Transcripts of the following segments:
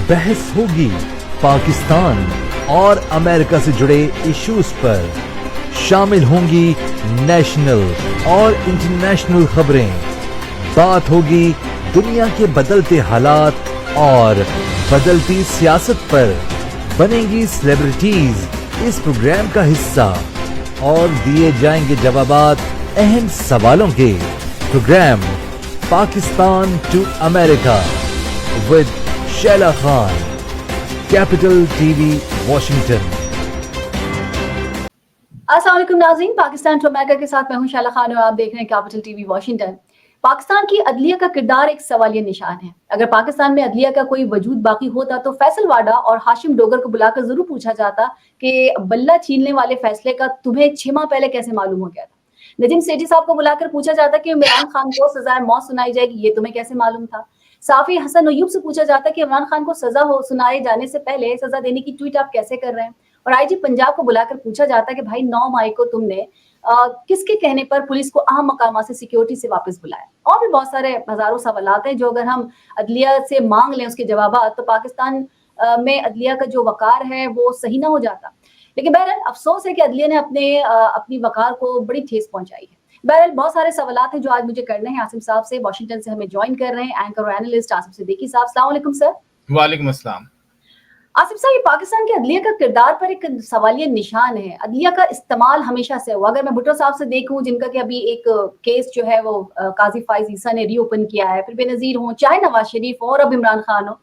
बहस होगी पाकिस्तान और अमेरिका से जुड़े इश्यूज पर। शामिल होंगी नेशनल और इंटरनेशनल खबरें। बात होगी दुनिया के बदलते हालात और बदलती सियासत पर। बनेंगी सेलिब्रिटीज इस प्रोग्राम का हिस्सा और दिए जाएंगे जवाबात अहम सवालों के। Programme Pakistan to America with Shaila Khan, capital TV Washington. अस्सलाम वालेकुम नाज़रीन, पाकिस्तान टू अमेरिका के साथ मैं हूं शैला खान और आप देख रहे हैं कैपिटल टीवी वॉशिंगटन। पाकिस्तान की अदलिया का किरदार एक सवालिया निशान है। अगर पाकिस्तान में अदलिया का कोई वजूद बाकी होता तो फैसल वाडा और हाशिम डोगर को बुलाकर जरूर पूछा जाता कि बल्ला छीनने वाले फैसले का तुम्हें 6 माह पहले कैसे मालूम हो गया था। नजीम सेठी साहब को बुलाकर पूछा जाता कि इमरान खान को सजाए मौत सुनाई जाएगी, ये तुम्हें कैसे मालूम था। साफी हसन अयूब से पूछा जाता कि इमरान खान को सजा हो सुनाए जाने से पहले सजा देने की ट्वीट आप कैसे कर रहे हैं। और आईजी पंजाब को बुलाकर पूछा जाता कि भाई 9 मई को तुमने किसके कहने पर पुलिस को अहम मकामा से सिक्योरिटी से वापस बुलाया। और भी बहुत सारे हजारों सवालात हैं जो अगर हम अदलिया से मांग लें उसके जवाब तो पाकिस्तान में अदलिया का जो वकार है वो सही ना हो जाता। लेकिन बहरहाल अफसोस है कि अदलिया ने अपनी वकार को बड़ी ठेस पहुंचाई है। बहरहाल बहुत सारे सवालात हैं जो आज मुझे करने हैं। आसिम साहब से वॉशिंगटन से हमें ज्वाइन कर रहे हैं एंकर और एनालिस्ट आसिम सिद्दीकी साहब। अस्सलाम वालेकुम सर। वालेकुम अस्सलाम। आसिफ साहब, ये पाकिस्तान के अदलिया का किरदार पर एक सवालिया निशान है। अदलिया का इस्तेमाल हमेशा से हुआ। अगर मैं भुट्टो साहब से देखूं जिनका कि अभी एक केस जो है वो काजी फाइज ईसा ने रीओपन किया है, फिर बेनजीर हो, चाहे नवाज शरीफ हो और अब इमरान खान हो,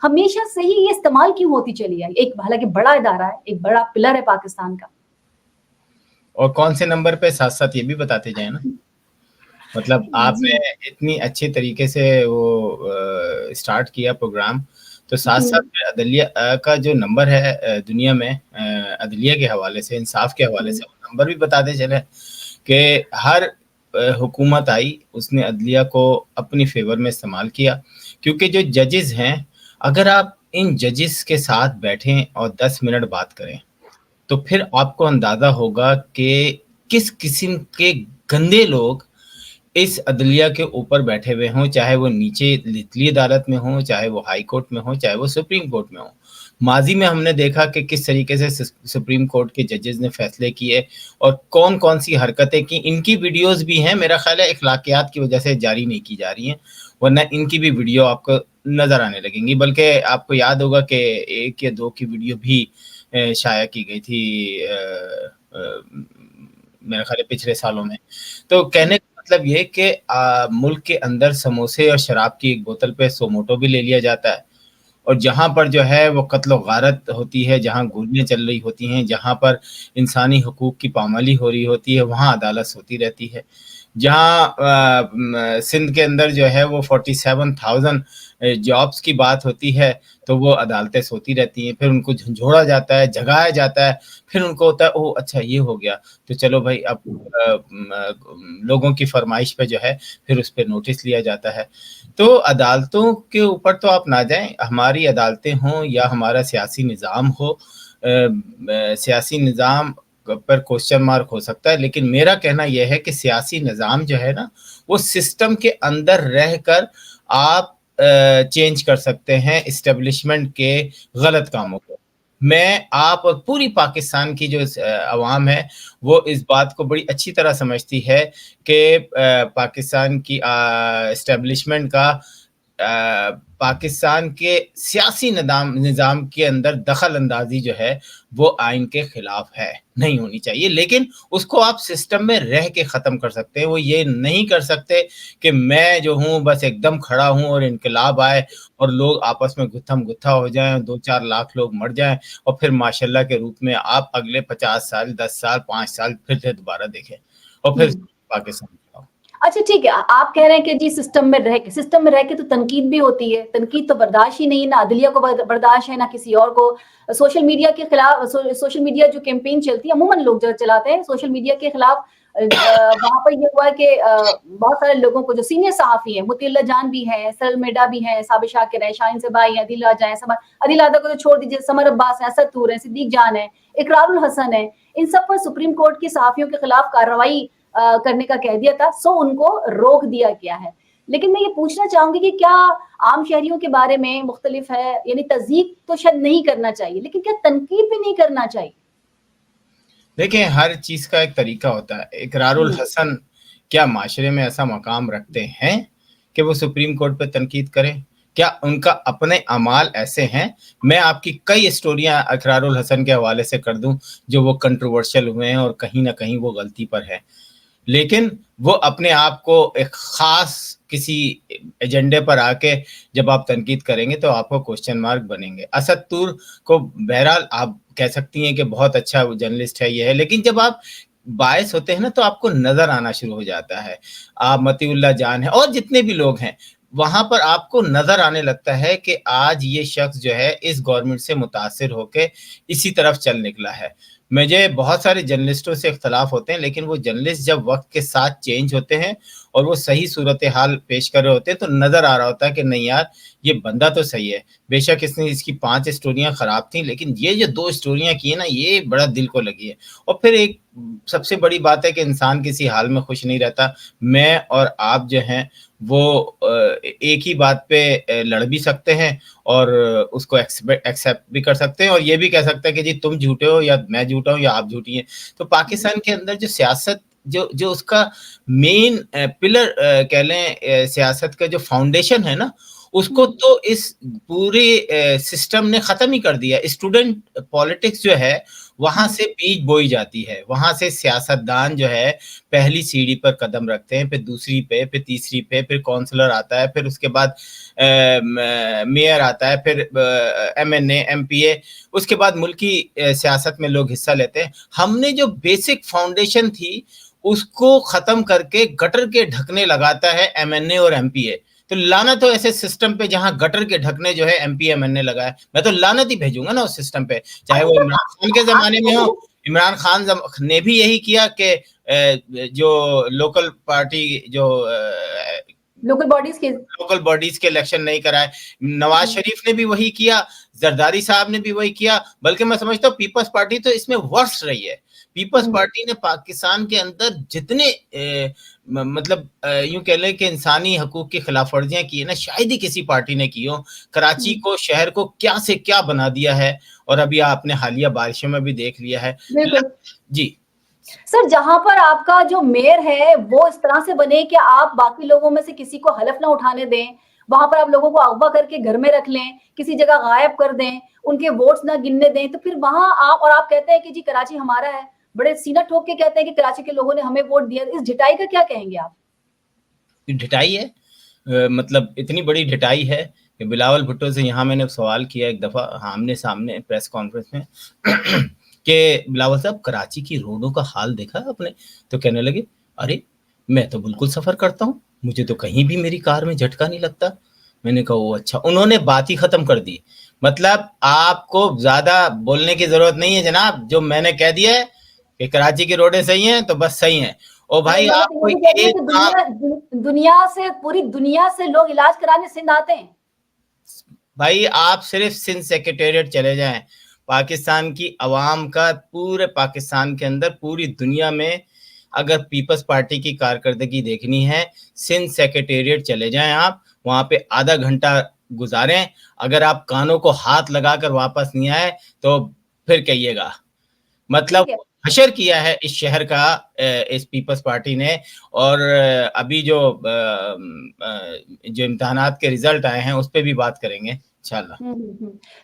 हमेशा से ही ये इस्तेमाल क्यों होती चली है? एक हालांकि बड़ा इदारा है, एक बड़ा पिलर है पाकिस्तान का। और कौन से नंबर पे साथ साथ ये भी बताते जाए ना, मतलब आपने इतनी अच्छे तरीके से वो स्टार्ट किया प्रोग्राम, तो साथ साथ अदलिया का जो नंबर है दुनिया में अदलिया के हवाले से, इंसाफ के हवाले से, वो नंबर भी बताते चले कि हर हुकूमत आई उसने अदलिया को अपनी फेवर में इस्तेमाल किया। क्योंकि जो जजेस हैं, अगर आप इन जजेस के साथ बैठें और 10 मिनट बात करें तो फिर आपको अंदाजा होगा कि किस किस्म के गंदे लोग इस अदलिया के ऊपर बैठे हुए हों, चाहे वो नीचे निचली अदालत में हो, चाहे वो हाई कोर्ट में हो, चाहे वो सुप्रीम कोर्ट में हो। माजी में हमने देखा कि किस तरीके से सुप्रीम कोर्ट के जजेस ने फैसले किए और कौन कौन सी हरकतें की। इनकी वीडियोस भी हैं, मेरा ख्याल है इखलाकियात की वजह से जारी नहीं की जा रही हैं, वरना इनकी भी वीडियो आपको नजर आने लगेंगी। बल्कि आपको याद होगा कि 1 या 2 की वीडियो भी शाया की गई थी मेरे ख्याल है पिछले सालों में। तो कहने का मतलब ये कि मुल्क के अंदर समोसे और शराब की एक बोतल पे सोमोटो भी ले लिया जाता है, और जहाँ पर जो है वो कत्ल गारत होती है, जहाँ गोलियां चल रही होती हैं, जहाँ पर इंसानी हकूक की पामाली हो रही होती है, वहाँ अदालत होती रहती है। जहाँ सिंध के अंदर जो है वो 47,000 जॉब्स की बात होती है तो वो अदालतें सोती रहती हैं, फिर उनको झंझोड़ा जाता है, जगाया जाता है, फिर उनको होता है ओह अच्छा ये हो गया तो चलो भाई अब लोगों की फरमाइश पे जो है फिर उस पर नोटिस लिया जाता है। तो अदालतों के ऊपर तो आप ना जाएं, हमारी अदालतें हों या हमारा सियासी निज़ाम हो, सियासी निज़ाम पर क्वेश्चन मार्क हो सकता है, लेकिन मेरा कहना यह है कि सियासी निज़ाम जो है ना वो सिस्टम के अंदर रहकर आप चेंज कर सकते हैं इस्टेब्लिशमेंट के गलत कामों को। मैं, आप और पूरी पाकिस्तान की जो अवाम है वो इस बात को बड़ी अच्छी तरह समझती है कि पाकिस्तान की इस्टेब्लिशमेंट का पाकिस्तान के सियासी निज़ाम के अंदर दखल अंदाजी जो है वो आइन के खिलाफ है, नहीं होनी चाहिए। लेकिन उसको आप सिस्टम में रह के ख़त्म कर सकते हैं। वो ये नहीं कर सकते कि मैं जो हूँ बस एकदम खड़ा हूँ और इनकलाब आए और लोग आपस में गुत्थम गुत्था हो जाएं, 2-4 लाख लोग मर जाएं और फिर माशाल्लाह के रूप में आप अगले 50 साल, 10 साल, 5 साल फिर से दोबारा देखें और फिर पाकिस्तान। अच्छा ठीक है, आप कह रहे हैं कि जी सिस्टम में रह के तो तनकीद भी होती है। तनकीद तो बर्दाश्त ही नहीं है, ना अदलिया को बर्दाश्त है ना किसी और को। सोशल मीडिया के खिलाफ, सोशल मीडिया जो कैंपेन चलती है अमूमन लोग जो चलाते हैं सोशल मीडिया के खिलाफ, वहां पर ये हुआ है कि बहुत सारे लोगों को जो सीनियर सहाफी हैं, मुतिल्ला जान भी है, सरल मेडा भी है, साबिर शाकिर है, शाहीन सबाई है, अदिल आजा है, अदिल आजा को तो छोड़ दीजिए, समर अब्बास है, असद तूर है, सिद्दीक जान है, इकरारुल हसन है, इन सब पर सुप्रीम कोर्ट के सहाफियों के खिलाफ कार्रवाई करने का कह दिया था, सो उनको रोक दिया गया है। लेकिन मैं ये पूछना चाहूंगी कि क्या आम शहरियों के बारे में मुख्तलिफ है, यानी तज़यीक तो शायद नहीं करना चाहिए, लेकिन क्या तनकीद भी नहीं करना चाहिए? देखिए, हर चीज का एक तरीका होता है। इकरारुल हसन क्या माशरे में ऐसा मकाम रखते हैं कि वो सुप्रीम कोर्ट पे तनकीद करें? क्या उनका अपने अमाल ऐसे हैं? मैं आपकी कई स्टोरियां इकरारुल हसन के हवाले से कर दूं जो वो कंट्रोवर्शियल हुए हैं और कहीं ना कहीं वो गलती पर है, लेकिन वो अपने आप को एक खास किसी एजेंडे पर आके जब आप तनकीद करेंगे तो आपको क्वेश्चन मार्क बनेंगे। असद तूर को बहरहाल आप कह सकती हैं कि बहुत अच्छा जर्नलिस्ट है, ये है, लेकिन जब आप बायस होते हैं ना तो आपको नजर आना शुरू हो जाता है। आप मतीउल्लाह जान है और जितने भी लोग हैं वहां पर आपको नजर आने लगता है कि आज ये शख्स जो है इस गवर्नमेंट से मुतासिर होके इसी तरफ चल निकला है। मुझे बहुत सारे जर्नलिस्टों से इख्तलाफ होते हैं, लेकिन वो जर्नलिस्ट जब वक्त के साथ चेंज होते हैं और वो सही सूरत हाल पेश कर रहे होते हैं तो नज़र आ रहा होता है कि नहीं यार, ये बंदा तो सही है। बेशक इसकी 5 स्टोरियां ख़राब थी, लेकिन ये जो 2 स्टोरियां की है ना, ये बड़ा दिल को लगी है। और फिर एक सबसे बड़ी बात है कि इंसान किसी हाल में खुश नहीं रहता। मैं और आप जो हैं वो एक ही बात पे लड़ भी सकते हैं और उसको एक्सेप्ट भी कर सकते हैं और ये भी कह सकते हैं कि जी तुम झूठे हो या मैं झूठा हूँ या आप झूठी हैं। तो पाकिस्तान के अंदर जो सियासत जो उसका मेन पिलर कह लें, सियासत का जो फाउंडेशन है ना, उसको तो इस पूरे सिस्टम ने खत्म ही कर दिया। स्टूडेंट पॉलिटिक्स जो है वहां से बीज बोई जाती है, वहां से सियासतदान जो है पहली सीढ़ी पर कदम रखते हैं, फिर दूसरी पे, फिर तीसरी पे, फिर काउंसलर आता है, फिर उसके बाद मेयर आता है, फिर MNA MPA, उसके बाद मुल्की सियासत में लोग हिस्सा लेते हैं। हमने जो बेसिक फाउंडेशन थी उसको खत्म करके गटर के ढकने लगाता है MNA और MPA। तो लानत तो ऐसे सिस्टम पे जहां गटर के ढकने जो है MPA MNA लगा है। मैं तो लानत ही भेजूंगा ना उस सिस्टम पे, चाहे वो इमरान खान के जमाने में हो। इमरान खान ने भी यही किया कि जो लोकल पार्टी जो लोकल बॉडीज के इलेक्शन नहीं कराए। नवाज शरीफ ने भी वही किया, जरदारी साहब ने भी वही किया, बल्कि मैं समझता हूँ पीपल्स पार्टी तो इसमें वर्स्ट रही है। पीपल्स पार्टी ने पाकिस्तान के अंदर जितने मतलब यूं कह लें कि इंसानी हकूक की खिलाफ वर्जियां की है ना, शायद ही किसी पार्टी ने की हो। कराची को, शहर को क्या से क्या बना दिया है, और अभी आपने हालिया बारिशों में भी देख लिया है। जी सर, जहां पर आपका जो मेयर है वो इस तरह से बने कि आप बाकी लोगों में से किसी को हलफ ना उठाने दें, वहां पर आप लोगों को अगवा करके घर में रख लें, किसी जगह गायब कर दें, उनके वोट्स ना गिनने दें, तो फिर वहां आप कहते हैं कि जी कराची हमारा है, बड़े सीना ठोक के कहते हैं कि कराची के लोगों ने हमें वोट दिया। इस ढिठाई का क्या कहेंगे आप? ढिठाई है, मतलब इतनी बड़ी ढिठाई है कि बिलावल भुट्टो से यहाँ मैंने सवाल किया एक दफा आमने सामने प्रेस कॉन्फ्रेंस में कि बिलावल साहब कराची की रोडों का हाल देखा है आपने? तो कहने लगे अरे मैं तो बिल्कुल सफर करता हूँ, मुझे तो कहीं भी मेरी कार में झटका नहीं लगता। मैंने कहा वो अच्छा। उन्होंने बात ही खत्म कर दी। मतलब आपको ज्यादा बोलने की जरूरत नहीं है जनाब, जो मैंने कह दिया है कि कराची की रोडें सही हैं तो बस सही हैं। और भाई आप कोई पूरी दुनिया से लोग इलाज कराने सिंध आते हैं। भाई आप सिर्फ सिंध सेक्रेटेरिएट चले जाएं, पाकिस्तान की आवाम का पूरे पाकिस्तान के अंदर पूरी दुनिया में अगर पीपल्स पार्टी की कारकर्दगी देखनी है, सिंध सेक्रेटेरिएट चले जाएं आप, वहां पे आधा घंटा गुजारें। अगर आप कानों को हाथ लगाकर वापस नहीं आए तो फिर कहिएगा। मतलब हशर किया है इस शहर का इस पीपल्स पार्टी ने। और अभी जो इम्तिहानात के रिजल्ट आए हैं उस पर भी बात करेंगे इंशाल्लाह।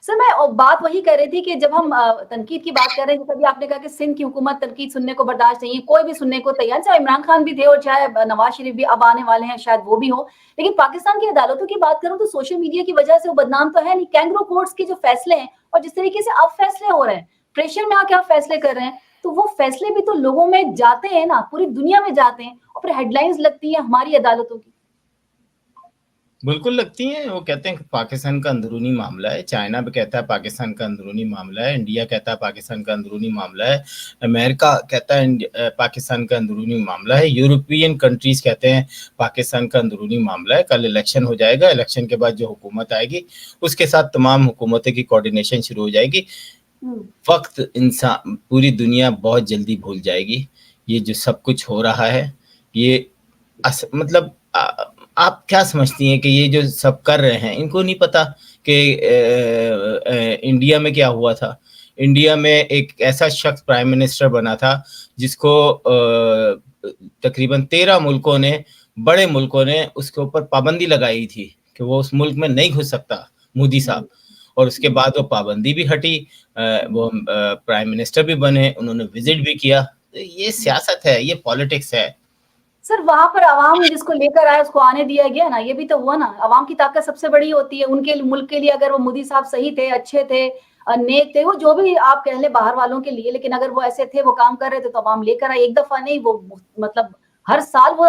सर, मैं बात वही कर रही थी कि जब हम तनकीद की बात कर रहे हैं, जैसे अभी आपने कहा कि सिंध की हुकूमत तनकीद सुनने को बर्दाश्त नहीं है, कोई भी सुनने को तैयार, चाहे इमरान खान भी थे और चाहे नवाज शरीफ भी अब आने वाले हैं, शायद वो भी हो। लेकिन पाकिस्तान की अदालतों की बात करूं तो सोशल मीडिया की वजह से वो बदनाम तो है नहीं। कैंगरू कोर्ट्स के जो फैसले हैं और जिस तरीके से अब फैसले हो रहे हैं, प्रेशर में आके आप फैसले कर रहे हैं, तो वो फैसले भी तो लोगों में जाते हैं ना, पूरी दुनिया में जाते हैं, और फिर हेडलाइंस लगती है हमारी अदालतों की। बिल्कुल लगती हैं। वो कहते हैं कि पाकिस्तान का अंदरूनी मामला है, चाइना भी कहता है पाकिस्तान का अंदरूनी मामला है, इंडिया कहता है पाकिस्तान का अंदरूनी मामला है, अमेरिका कहता है पाकिस्तान का अंदरूनी मामला है, यूरोपियन कंट्रीज कहते हैं पाकिस्तान का अंदरूनी मामला है। कल इलेक्शन हो जाएगा, इलेक्शन के बाद जो हुकूमत आएगी उसके साथ तमाम हुकूमतों की कोऑर्डिनेशन शुरू हो जाएगी। वक्त इंसान पूरी दुनिया बहुत जल्दी भूल जाएगी ये जो सब कुछ हो रहा है। ये मतलब आप क्या समझती हैं कि ये जो सब कर रहे हैं, इनको नहीं पता कि इंडिया में क्या हुआ था? इंडिया में एक ऐसा शख्स प्राइम मिनिस्टर बना था जिसको तकरीबन 13 मुल्कों ने, बड़े मुल्कों ने उसके ऊपर पाबंदी लगाई थी कि वो उस मुल्क में नहीं घुस सकता, मोदी साहब। और उसके बाद वो पाबंदी भी हटी, वो प्राइम मिनिस्टर भी बने, उन्होंने विजिट भी किया। तो ये सियासत है, ये पॉलिटिक्स है। सर वहां पर आवाम जिसको लेकर आया उसको आने दिया गया ना, ये भी तो हुआ ना। आवाम की ताकत सबसे बड़ी होती है। उनके मुल्क के लिए अगर वो मोदी साहब सही थे, अच्छे थे, नेक थे, वो जो भी आप कह ले बाहर वालों के लिए, लेकिन अगर वो ऐसे थे, वो काम कर रहे थे तो आवाम लेकर आए। एक दफा नहीं, वो मतलब हर साल वो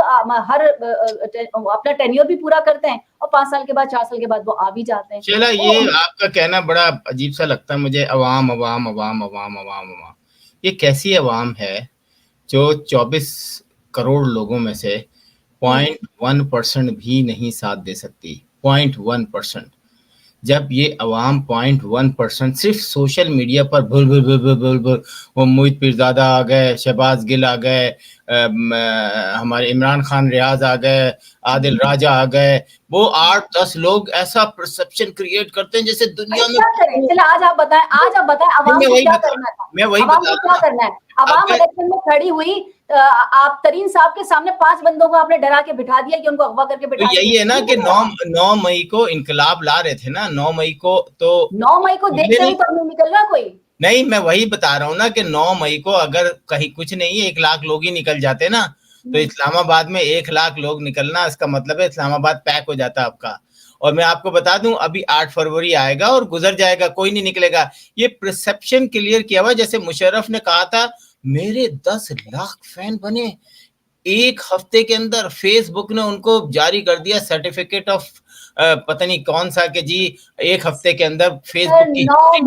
अपना टेन्योर भी पूरा करते हैं और 5 साल के बाद, 4 साल के बाद वो आ भी जाते हैं। चला, ये आपका कहना बड़ा अजीब सा लगता है मुझे, अवाम अवाम अवाम अवाम अवाम अवाम। ये कैसी अवाम है जो 24 करोड़ लोगों में से 0.1% भी नहीं साथ दे सकती? 0.1%। जब ये अवाम 0.1% सिर्फ सोशल मीडिया पर भुल भुल भुल भुल भुल भुल, वो मोहित पीरजादा आ गए, शहबाज गिल आ गए, हमारे इमरान खान रियाज आ गए, आदिल राजा आ गए, वो 8-10 लोग ऐसा परसेप्शन क्रिएट करते हैं जैसे दुनिया में। क्या करें? चलो आज आप बताएं, अवाम को क्या करना था? मैं वही अवाम को क्या करना है? अवाम इलेक्शन में खड़ी हुई, आप तरीन साहब के सामने 5 बंदों को आपने डरा के बिठा दिया कि उनको अगवा करके बिठा दिया। यही है ना कि 9 मई को इनकलाब ला रहे थे ना, 9 मई को। तो 9 मई को देखते हुए तो नहीं निकल रहा कोई। नहीं, मैं वही बता रहा हूँ ना कि 9 मई को अगर कहीं कुछ नहीं, 1 लाख लोग ही निकल जाते ना, तो इस्लामाबाद में 1 लाख लोग निकलना, इसका मतलब है इस्लामाबाद पैक हो जाता आपका। और मैं आपको बता दूं, अभी 8 फरवरी आएगा और गुजर जाएगा, कोई नहीं निकलेगा। ये परसेप्शन क्लियर किया हुआ, जैसे मुशर्रफ ने कहा था मेरे 10 लाख फैन बने, 1 हफ्ते के अंदर फेसबुक ने उनको जारी कर दिया सर्टिफिकेट ऑफ पता नहीं कौन सा के जी, 1 हफ्ते के अंदर फेसबुक की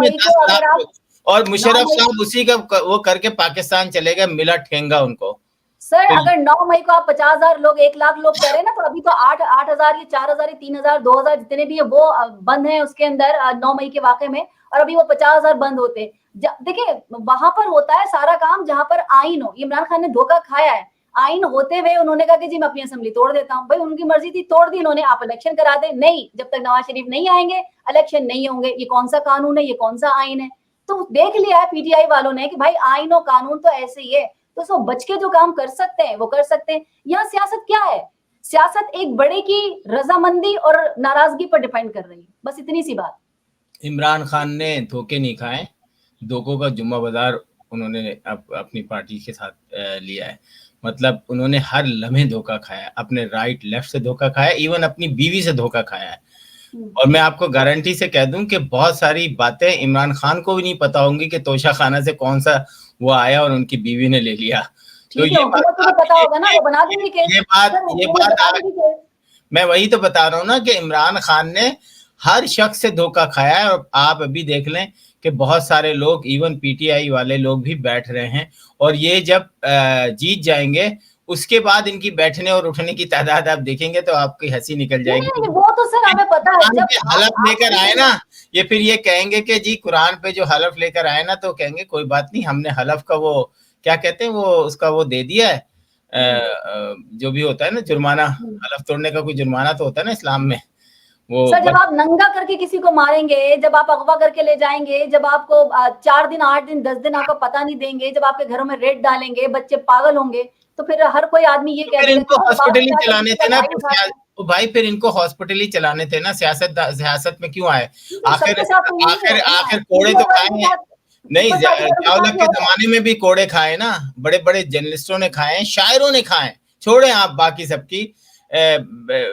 10 लाख। और मुशर्रफ साहब उसी का वो करके पाकिस्तान चले गए, मिला ठेंगा उनको। सर अगर 9 मई को आप 50,000 लोग, 1 लाख लोग कह रहे हैं ना, तो अभी तो 8,000 या 4,000 या 3,000 2,000 जितने भी है वो बंद है उसके अंदर 9 मई के वाकये में, और अभी वो 50,000 बंद होते। देखिए वहां पर होता है सारा काम जहां पर आइन हो। इमरान खान ने धोखा खाया है। आइन होते हुए उन्होंने कहा कि जी मैं अपनी असेंबली तोड़ देता हूँ। भाई उनकी मर्जी थी, तोड़ दी उन्होंने, आप इलेक्शन करा दे। नहीं, जब तक नवाज शरीफ नहीं आएंगे इलेक्शन नहीं होंगे। ये कौन सा कानून है, ये कौन सा आइन है? तो देख लिया है पीटीआई वालों ने कि भाई आइन और कानून तो ऐसे ही है, तो उसको बच के जो काम कर सकते हैं वो कर सकते हैं। यहाँ सियासत क्या है? सियासत एक बड़े की रजामंदी और नाराजगी पर डिपेंड कर रही है, बस इतनी सी बात। इमरान खान ने धोखे नहीं खाए, धोखों का जुम्मा बाजार उन्होंने अपनी पार्टी के साथ लिया है। मतलब उन्होंने हर लम्हे धोखा खाया, अपने राइट लेफ्ट से धोखा खाया, इवन अपनी बीवी से धोखा खाया है। और मैं आपको गारंटी से कह दूं कि बहुत सारी बातें इमरान खान को भी नहीं पता होंगी कि तोशा खाना से कौन सा वो आया और उनकी बीवी ने ले लिया। तो ये पता होगा ना, वो बना देंगे केस। ये बात मैं वही तो बता रहा हूँ ना कि इमरान खान ने हर शख्स से धोखा खाया है। और आप अभी देख लें कि बहुत सारे लोग, इवन पीटीआई वाले लोग भी बैठ रहे हैं, और ये जब जीत जाएंगे उसके बाद इनकी बैठने और उठने की तादाद आप देखेंगे तो आपकी हंसी निकल जाएगी। वो तो सर हमें पता है, जब हलफ लेकर आए ना, ये फिर ये कहेंगे कि जी कुरान पे जो हलफ लेकर आए ना, तो कहेंगे कोई बात नहीं, हमने हलफ का वो क्या कहते हैं वो उसका वो दे दिया है, जो भी होता है ना जुर्माना, हलफ तोड़ने का कोई जुर्माना तो होता है ना इस्लाम में। वो सर जब आप नंगा करके किसी को मारेंगे, जब आप अगवा करके ले जाएंगे, जब आपको 4 दिन 8 दिन 10 दिन आपका पता नहीं देंगे, जब आपके घरों में रेड डालेंगे, बच्चे पागल होंगे, तो फिर हर कोई आदमी ये कहता है इनको हॉस्पिटल ही चलाने थे ना भाई, फिर इनको हॉस्पिटल ही चलाने थे ना, सियासत में क्यों आए? आखिर कोड़े तो खाए हैं। नहीं, ज़ियाउल के जमाने में भी कोड़े खाए ना, बड़े बड़े जर्नलिस्टों ने खाए, शायरों ने खाए, छोड़े आप बाकी सबकी,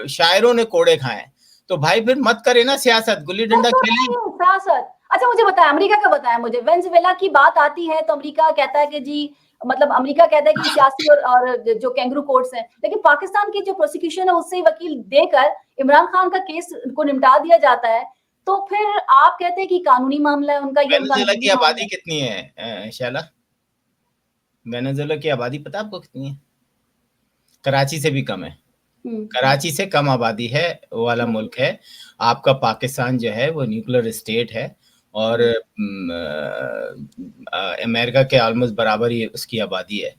शायरों ने कोड़े खाए। तो भाई फिर मत करे ना सियासत, गुल्ली डंडा खेलें सियासत। अच्छा मुझे बताया, अमेरिका का बताया मुझे, वेनेजुएला की बात आती है तो अमेरिका कहता है कि जी, मतलब अमेरिका कहता है कि सियासी और जो कैंगरू कोर्ट्स हैं, लेकिन पाकिस्तान की जो प्रोसिक्यूशन है उससे ही वकील देकर इमरान खान का केस को निपटा दिया जाता है। तो फिर आप कहते हैं कि कानूनी मामला है उनका। वेनेजुएला की आबादी कितनी है शैला? वेनेजुएला की आबादी पता आपको कितनी है? कराची से भी कम है। कराची से कम आबादी है वाला मुल्क है आपका पाकिस्तान। जो है वो न्यूक्लियर स्टेट है और अमेरिका के ऑलमोस्ट बराबर ही उसकी आबादी है।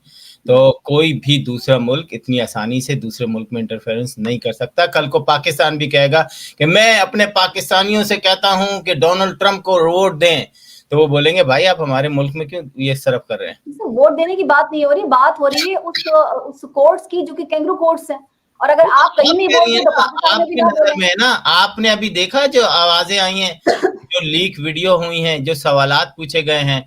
तो कोई भी दूसरा मुल्क इतनी आसानी से दूसरे मुल्क में इंटरफेरेंस नहीं कर सकता। कल को पाकिस्तान भी कहेगा कि मैं अपने पाकिस्तानियों से कहता हूं कि डोनाल्ड ट्रंप को वोट दें, तो वो बोलेंगे भाई आप हमारे मुल्क में क्यों ये सरफ कर रहे हैं। वोट देने की बात नहीं हो रही, बात हो रही है उस कोर्ट्स की जो कि कैंगरू कोर्ट्स हैं, और अगर आप कहीं नहीं बोलते तो पाकिस्तान में भी आपकी ना नजर बोलें। में है ना, आपने अभी देखा जो आवाजें आई हैं, जो लीक वीडियो हुई हैं, जो सवालात पूछे गए हैं,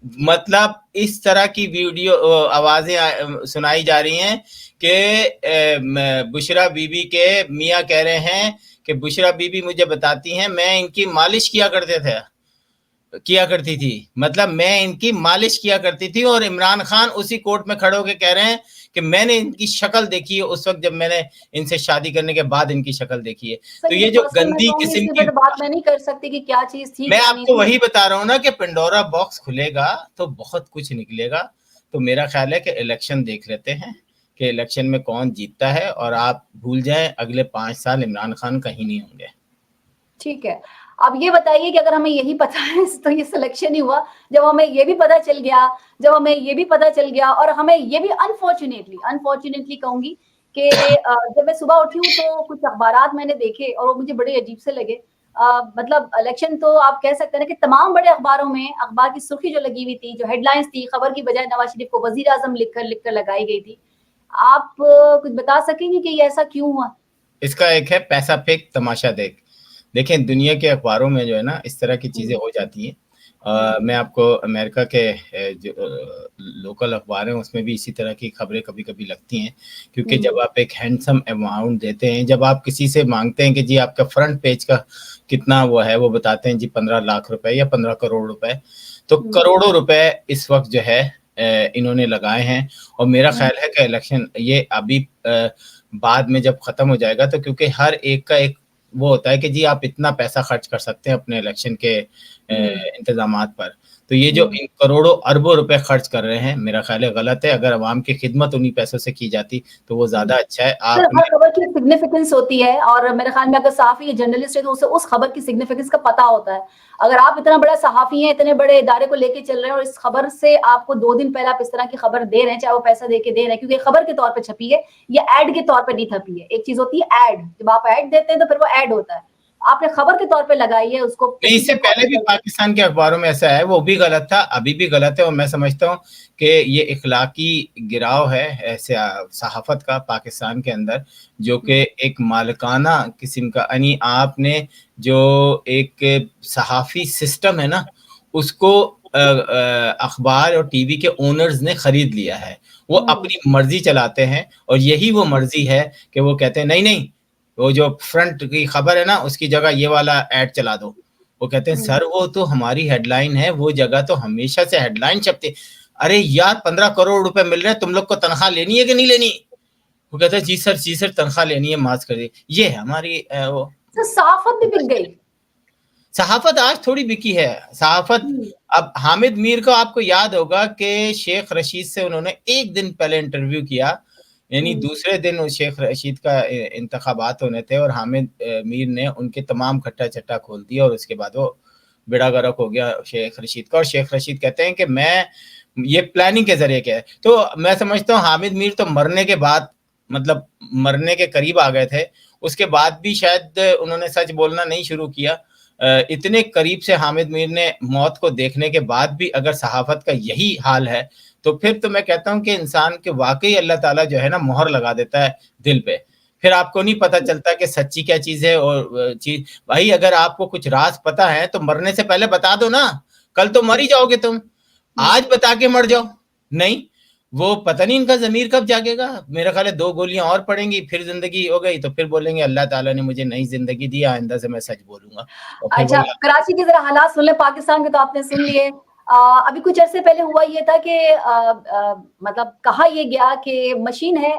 मतलब इस तरह की वीडियो आवाजें सुनाई जा रही हैं कि बुशरा बीबी के मियाँ कह रहे हैं कि बुशरा बीबी मुझे बताती हैं मैं इनकी मालिश किया करती थी, मतलब मैं इनकी मालिश किया करती थी, और इमरान खान उसी कोर्ट में खड़े होकर कह रहे हैं कि मैंने इनकी शक्ल देखी है उस वक्त जब मैंने इनसे शादी करने के बाद इनकी शक्ल देखी है। तो ये जो गंदी किस्म की बात मैं नहीं कर सकती कि क्या चीज थी, मैं आपको वही बता रहा हूँ ना कि पेंडोरा बॉक्स खुलेगा तो बहुत कुछ निकलेगा। तो मेरा ख्याल है कि इलेक्शन देख लेते हैं कि इलेक्शन में कौन जीतता है, और आप भूल जाएं अगले 5 साल इमरान खान कहीं नहीं होंगे। ठीक है, अब ये बताइए कि अगर हमें यही पता है तो ये सिलेक्शन ही हुआ, जब हमें ये भी पता चल गया और हमें ये भी अनफॉर्चुनेटली कहूंगी कि जब मैं सुबह उठी हूँ तो कुछ अखबारात मैंने देखे और वो मुझे बड़े अजीब से लगे। मतलब इलेक्शन तो आप कह सकते हैं ना कि तमाम बड़े अखबारों में अखबार की सुर्खी जो लगी हुई थी, जो हेडलाइंस थी, खबर की बजाय नवाज शरीफ को वजीर आजम लिखकर लगाई गई थी। आप कुछ बता सकेंगे कि ये ऐसा क्यों हुआ? इसका एक है पैसा फेंक तमाशा देख। देखें दुनिया के अखबारों में जो है ना इस तरह की चीजें हो जाती हैं। मैं आपको अमेरिका के जो लोकल अखबार हैं उसमें भी इसी तरह की खबरें कभी कभी लगती हैं, क्योंकि जब आप एक हैंडसम अमाउंट देते हैं, जब आप किसी से मांगते हैं कि जी आपका फ्रंट पेज का कितना वो है, वो बताते हैं जी 15 लाख रुपए या 15 करोड़ रुपए, तो करोड़ों रुपए इस वक्त जो है इन्होंने लगाए हैं। और मेरा ख्याल है कि इलेक्शन ये अभी बाद में जब खत्म हो जाएगा, तो क्योंकि हर एक का एक वो होता है कि जी आप इतना पैसा खर्च कर सकते हैं अपने इलेक्शन के इंतजामात पर, तो ये जो इन करोड़ों अरबों रुपए खर्च कर रहे हैं मेरा ख्याल है गलत है। अगर अवाम की खिदमत उन्हीं पैसों से की जाती तो वो ज्यादा अच्छा है। हर खबर की सिग्निफिकेंस होती है, और मेरे ख्याल में अगर सहाफी या जर्नलिस्ट है तो उसे उस खबर की सिग्निफिकेंस का पता होता है। अगर आप इतना बड़ा सहाफी हैं, इतने बड़े इदारे को लेके चल रहे हैं और इस खबर से आपको 2 दिन पहले आप इस तरह की खबर दे रहे हैं, चाहे वो पैसा दे के दे रहे हैं, क्योंकि खबर के तौर पर छपी है, ये एड के तौर पर नहीं छपी है। एक चीज होती है एड, जब आप एड देते हैं तो फिर वो एड होता है, आपने खबर के तौर पे लगाई है उसको। इससे पहले भी पाकिस्तान के अखबारों में ऐसा है, वो भी गलत था, अभी भी गलत है। और मैं समझता हूँ कि ये इखलाकी गिराव है सहाफत का पाकिस्तान के अंदर, जो कि एक मालिकाना किस्म का, यानी आपने जो एक सहाफ़ी सिस्टम है ना उसको अखबार और टीवी के ओनर्स ने खरीद लिया है। वो अपनी मर्जी चलाते हैं, और यही वो मर्जी है कि वो कहते हैं नहीं नहीं वो जो फ्रंट की खबर है ना उसकी जगह ये वाला ऐड चला दो। वो कहते हैं सर वो तो हमारी हेडलाइन है, वो जगह तो हमेशा से हेडलाइन छपती। अरे यार 15 करोड़ रुपए मिल रहे हैं, तुम लोग को तनख्वाह लेनी है कि नहीं लेनी? वो कहते हैं जी सर तनख्वाह लेनी है, माफ कर दी। ये है हमारी वो सहाफत भी बिक गई। सहाफत आज थोड़ी बिकी है सहाफत। अब हामिद मीर को आपको याद होगा कि शेख रशीद से उन्होंने एक दिन पहले इंटरव्यू किया, यानी दूसरे दिन शेख रशीद का इंतखाबात होने थे, और हामिद मीर ने उनके तमाम खट्टा चट्टा खोल दिया, और उसके बाद वो बेड़ा गर्क हो गया शेख रशीद का। और शेख रशीद कहते हैं कि मैं ये प्लानिंग के जरिए क्या है। तो मैं समझता हूँ हामिद मीर तो मरने के बाद, मतलब मरने के करीब आ गए थे, उसके बाद भी शायद उन्होंने सच बोलना नहीं शुरू किया। इतने करीब से हामिद मीर ने मौत को देखने के बाद भी अगर सहाफत का यही हाल है, तो फिर तो मैं कहता हूं कि इंसान के वाकई अल्लाह ताला जो है ना मोहर लगा देता है दिल पे, फिर आपको नहीं पता चलता कि सच्ची क्या चीज है और चीज। भाई अगर आपको कुछ राज पता है तो मरने से पहले बता दो ना, कल तो मर ही जाओगे तुम, आज बता के मर जाओ। नहीं, वो पता नहीं इनका जमीर कब जागेगा। मेरा ख्याल है 2 गोलियां और पड़ेंगी फिर जिंदगी हो गई, तो फिर बोलेंगे अल्लाह ताला ने मुझे नई जिंदगी दी, आइंदा से मैं सच बोलूंगा। अच्छा, कराची के जरा हालात सुन ले, पाकिस्तान के तो आपने सुन लिए। अभी कुछ अर्से पहले हुआ ये था कि मतलब कहा ये गया कि मशीन है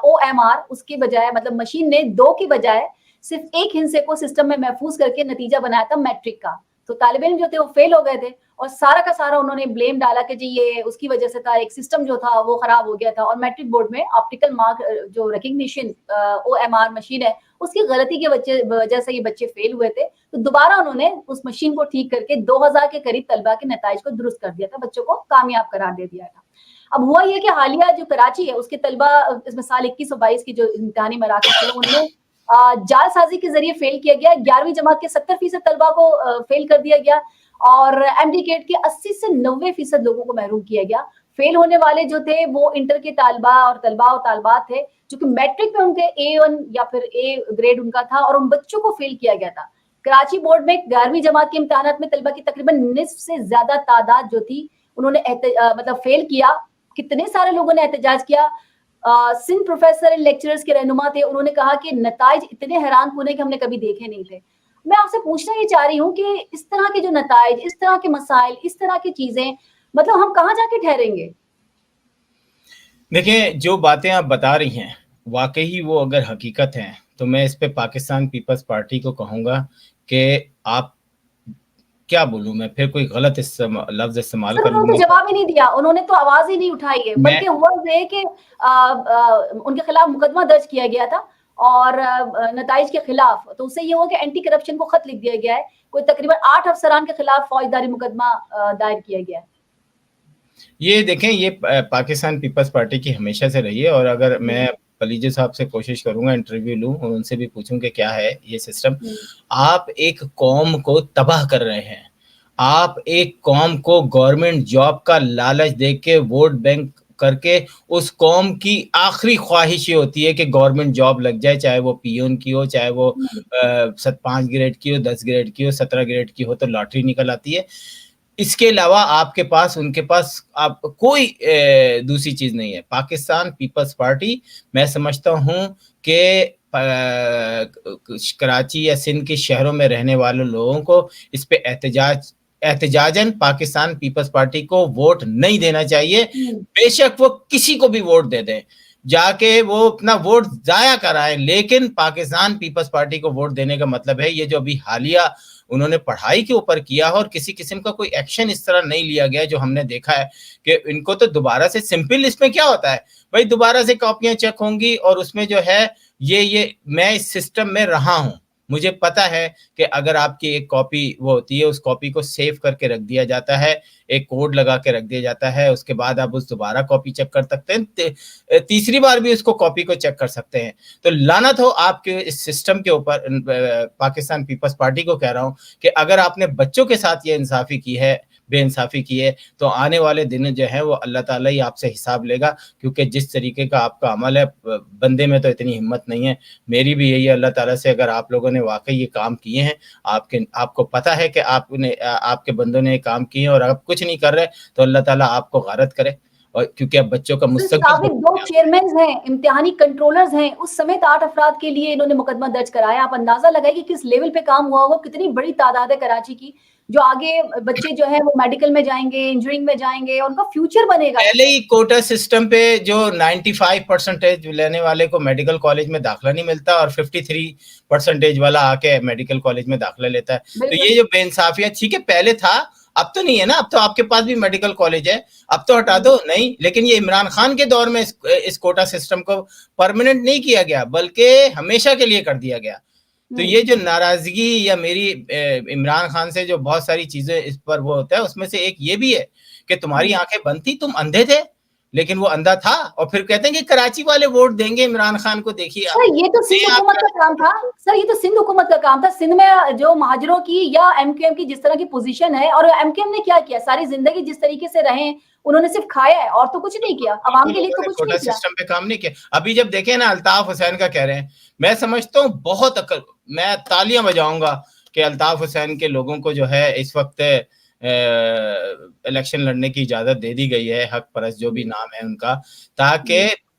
OMR, उसकी बजाय मतलब मशीन ने 2 की बजाय सिर्फ 1 हिस्से को सिस्टम में महफूज करके नतीजा बनाया था मैट्रिक का। तो तालिब इल्म जो थे वो फेल हो गए थे, और सारा का सारा उन्होंने ब्लेम डाला कि जी ये उसकी वजह से था, एक सिस्टम जो था वो खराब हो गया था। और मैट्रिक बोर्ड में ऑप्टिकल मार्क जो रिकग्निशन OMR मशीन है उसकी गलती की वजह से ये बच्चे फेल हुए थे। तो दोबारा उन्होंने उस मशीन को ठीक करके 2000 के करीब तलबा के नताइज को दुरुस्त कर दिया था, बच्चों को कामयाब करार दे दिया था। अब हुआ ये कि हालिया जो कराची है उसके तलबा इसमें साल 21 और 22 की जो इम्तिहानी मराकज़ थे उनमें जालसाजी के जरिए फेल किया गया। 11वीं जमात के 70% तलबा को फेल कर दिया गया और एमडी केट के 80 से 90% लोगों को महरूम किया गया। फेल होने वाले जो थे वो इंटर के तालबा और तालबात थे जो कि मैट्रिक में उनके A1 या फिर A ग्रेड उनका था और उन बच्चों को फेल किया गया था। कराची बोर्ड में 11वीं जमात के इम्तिहानात में तलबा की तकरीबन निस्फ से ज्यादा तादाद जो थी उन्होंने मतलब फेल किया। कितने सारे लोगों ने एहतजाज किया। सिंध प्रोफेसर एंड लेक्चरर्स के रहनुमा थे, उन्होंने कहा कि नताइज इतने हैरान कुन कि हमने कभी देखे नहीं थे। मैं आपसे पूछना ये चाह रही हूँ कि इस तरह के जो नताइज, इस तरह के मसाइल, इस तरह की चीजें, मतलब हम कहाँ जाके ठहरेंगे? देखिए, जो बातें आप बता रही हैं वाकई वो अगर हकीकत हैं तो मैं इस पे पाकिस्तान पीपल्स पार्टी को कहूंगा कि आप क्या बोलूं, मैं फिर कोई गलत लफ्ज इस्तेमाल कर उन्होंने तो जवाब ही नहीं दिया, उन्होंने तो आवाज ही नहीं उठाई है, बल्कि हुआ ये कि उनके खिलाफ मुकदमा दर्ज किया गया था और नताइज के खिलाफ, तो उससे ये हुआ कि एंटी करप्शन को खत लिख दिया गया है। कोई तकरीबन 8 अफसरान के खिलाफ फौजदारी मुकदमा दायर किया गया है। ये देखें, ये पाकिस्तान पीपल्स पार्टी की हमेशा से रही है और अगर मैं पलीजे साहब से कोशिश करूंगा इंटरव्यू लूं और उनसे भी पूछूं कि क्या है ये सिस्टम। आप एक कौम को तबाह कर रहे हैं, आप एक कौम को गवर्नमेंट जॉब का लालच दे के वोट बैंक करके उस कौम की आखिरी ख्वाहिश ये होती है कि गवर्नमेंट जॉब लग जाए, चाहे वो पीओन की हो, चाहे वो 5 ग्रेड की हो, 10 ग्रेड की हो, 17 ग्रेड की हो, तो लॉटरी निकल आती है। इसके अलावा आपके पास, उनके पास आप कोई दूसरी चीज नहीं है। पाकिस्तान पीपल्स पार्टी, मैं समझता हूं कि कराची या सिंध के शहरों में रहने वाले लोगों को इस पे एहतजाजन पाकिस्तान पीपल्स पार्टी को वोट नहीं देना चाहिए। बेशक वो किसी को भी वोट दे दें, जाके वो अपना वोट जाया कराएं, लेकिन पाकिस्तान पीपल्स पार्टी को वोट देने का मतलब है ये जो अभी हालिया उन्होंने पढ़ाई के ऊपर किया और किसी किस्म का कोई एक्शन इस तरह नहीं लिया गया, जो हमने देखा है कि इनको तो दोबारा से सिंपल, इसमें क्या होता है भाई, दोबारा से कॉपियां चेक होंगी और उसमें जो है ये मैं इस सिस्टम में रहा हूं, मुझे पता है कि अगर आपकी एक कॉपी वो होती है, उस कॉपी को सेव करके रख दिया जाता है, एक कोड लगा के रख दिया जाता है, उसके बाद आप उस दोबारा कॉपी चेक कर सकते हैं, तीसरी बार भी उसको कॉपी को चेक कर सकते हैं। तो लानत हो आपके इस सिस्टम के ऊपर। पाकिस्तान पीपल्स पार्टी को कह रहा हूं कि अगर आपने बच्चों के साथ ये इंसाफी की है, बेइंसाफी की है, तो आने वाले दिन जो है वो अल्लाह ताला ही आपसे हिसाब लेगा, क्योंकि जिस तरीके का आपका अमल है, बंदे में तो इतनी हिम्मत नहीं है। मेरी भी यही है अल्लाह ताला से, अगर आप लोगों ने वाकई ये काम किए हैं, आपको पता है कि आपके बंदों ने काम किए हैं और आप कुछ नहीं कर रहे, तो अल्लाह ताला आपको गारत करे। और क्योंकि अब बच्चों का मुस्तकबिल, 2 चेयरमैन हैं, इम्तिहानी कंट्रोलर्स हैं, उस समेत 8 अफराद के लिए इन्होंने मुकदमा दर्ज कराया। आप अंदाजा लगाइए कि किस लेवल पे काम हुआ होगा, कितनी बड़ी तादाद है कराची की, जो आगे बच्चे जो है वो मेडिकल में जाएंगे, इंजीनियरिंग में जाएंगे, उनका फ्यूचर बनेगा। पहले ही कोटा सिस्टम पे जो 95% लेने वाले को मेडिकल कॉलेज में दाखिला नहीं मिलता और 53% वाला आके मेडिकल कॉलेज में दाखिला लेता है। तो ये जो बेइंसाफियत, ठीक है पहले था, अब तो नहीं है ना, अब तो आपके पास भी मेडिकल कॉलेज है, अब तो हटा दो नहीं। लेकिन ये इमरान खान के दौर में इस कोटा सिस्टम को परमानेंट नहीं किया गया, बल्कि हमेशा के लिए कर दिया गया। तो ये जो नाराजगी या मेरी इमरान खान से जो बहुत सारी चीजें इस पर वो होता है, उसमें से एक ये भी है कि तुम्हारी आंखें बंद थी, तुम अंधे थे, लेकिन वो अंधा था, और फिर कहते हैं कि कराची वाले वोट देंगे इमरान खान को। देखिए ये तो सिंध हुकूमत का काम था सर, ये तो सिंध हुकूमत का काम था। सिंध में जो महाजरों की या एमक्यूएम की जिस तरह की पोजीशन है, और एमक्यूएम ने क्या किया, सारी जिंदगी जिस तरीके से रहे, उन्होंने सिर्फ खाया है और तो कुछ नहीं किया, अवाम के लिए तो कुछ नहीं किया, सिस्टम पे काम नहीं किया। अभी जब देखे ना अल्ताफ हुसैन का कह रहे हैं, मैं समझता हूँ बहुत अकल, मैं तालियां बजाऊंगा कि अल्ताफ हुसैन के लोगों को जो है इस वक्त इलेक्शन लड़ने की इजाजत दे दी गई है, हक परस्त जो भी नाम है उनका, ताकि